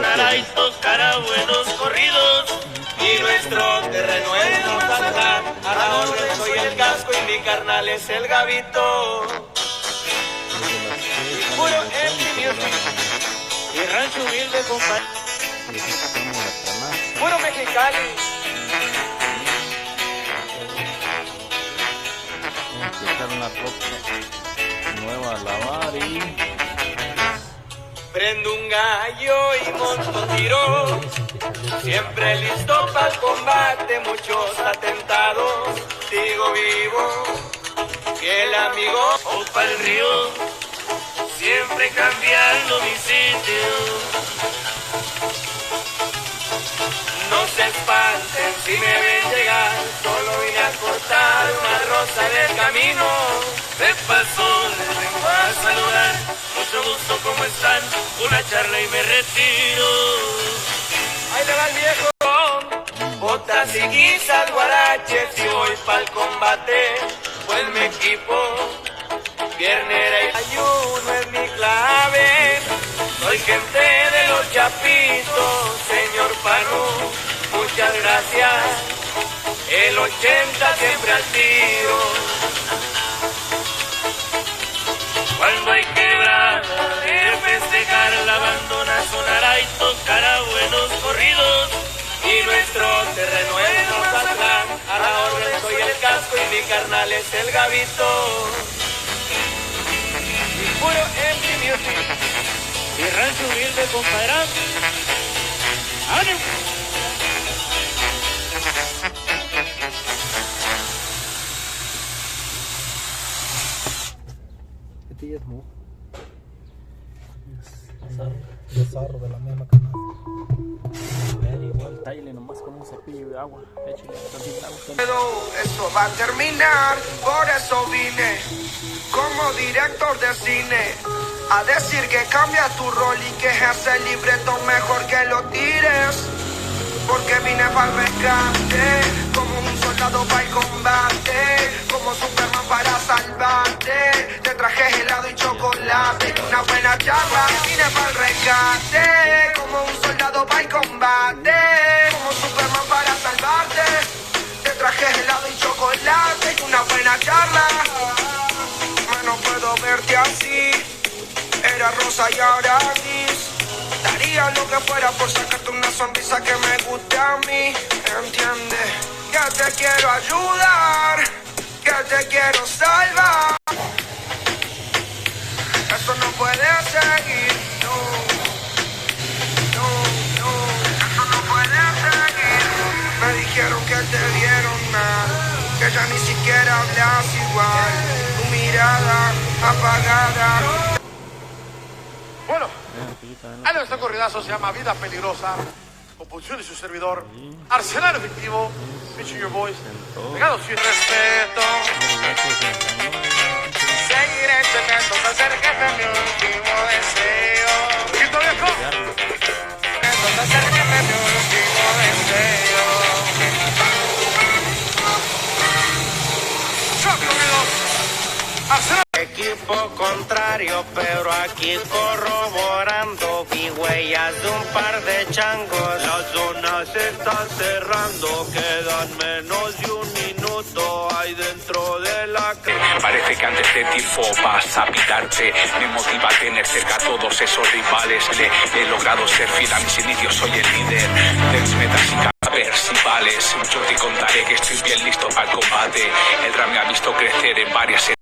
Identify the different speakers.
Speaker 1: sonará y tocará buenos corridos. Y nuestro terreno es Mazatlán, a la orden soy el casco y mi carnal es el Gavito. Y puro empty music, y rancho humilde compadre, puro mexicano.
Speaker 2: Quitar una ropa nueva a lavar y
Speaker 1: prendo un gallo y monto tiro, siempre listo para el combate, muchos atentados, sigo vivo, fiel amigo, o pa'l río, siempre cambiando mi sitio. No se espanten si me ven llegar, solo vine a cortar una rosa del camino. De paso les vengo a saludar, mucho gusto, ¿cómo están? Una charla y me retiro. Ahí le va el viejo, botas y guisas, guaraches, y voy pa'l combate, pues mi equipo, piernera y ayuno es mi clave. Soy gente de los chapitos, señor Panu, muchas gracias. El 80 siempre al tiro. Cuando hay quebrada de festejar, la bandona sonará y tocará buenos corridos. Y nuestro terreno es Mazatlán, a la orden soy el casco y mi carnal es el Gavito. Y puro empty music, y rancho humilde compadre. ¡Ánimo!
Speaker 2: ¿Qué es mo?
Speaker 3: De sarro de la misma canasta.
Speaker 2: Igual taile nomás con un cepillo de agua. Échale tantita agua.
Speaker 4: Esto va a terminar, por eso vine como director de cine a decir que cambia tu rol y que ese libreto mejor que lo tires. Porque vine para el rescate, como un soldado para el combate, como Superman para salvarte. Te traje helado y chocolate, una buena charla. Vine para el rescate, como un soldado para el combate, como Superman para salvarte. Te traje helado y chocolate, una buena charla. No puedo verte así, era rosa y ahora gris. Daría lo que fuera por sacarte una sonrisa que me guste a mí. Entiende que te quiero ayudar, que te quiero salvar. Eso no puede seguir, no, no, no. Eso no puede seguir. Me dijeron que te vieron mal, que ya ni siquiera hablas igual. Tu mirada apagada.
Speaker 5: Bueno, este corridazo se llama Vida Peligrosa, composición de su servidor, Arsenal Efectivo, featuring your voice, pegado sin respeto. Seguiré intentando hacer que sea mi último deseo. ¿Quinto viejo? Intentando hacer que sea mi último deseo. ¡Shot, corrido! Arsenal.
Speaker 1: Equipo contrario, pero aquí corroborando, vi huellas de un par de changos.
Speaker 6: La zona se está cerrando, quedan menos de un minuto ahí dentro de la calle.
Speaker 7: Parece que antes de tiempo vas a pitarte. Me motiva a tener cerca a todos esos rivales. He logrado ser fiel a mis inicios, soy el líder de mis metas y a ver si vales. Yo te contaré que estoy bien listo para el combate. El rap me ha visto crecer en varias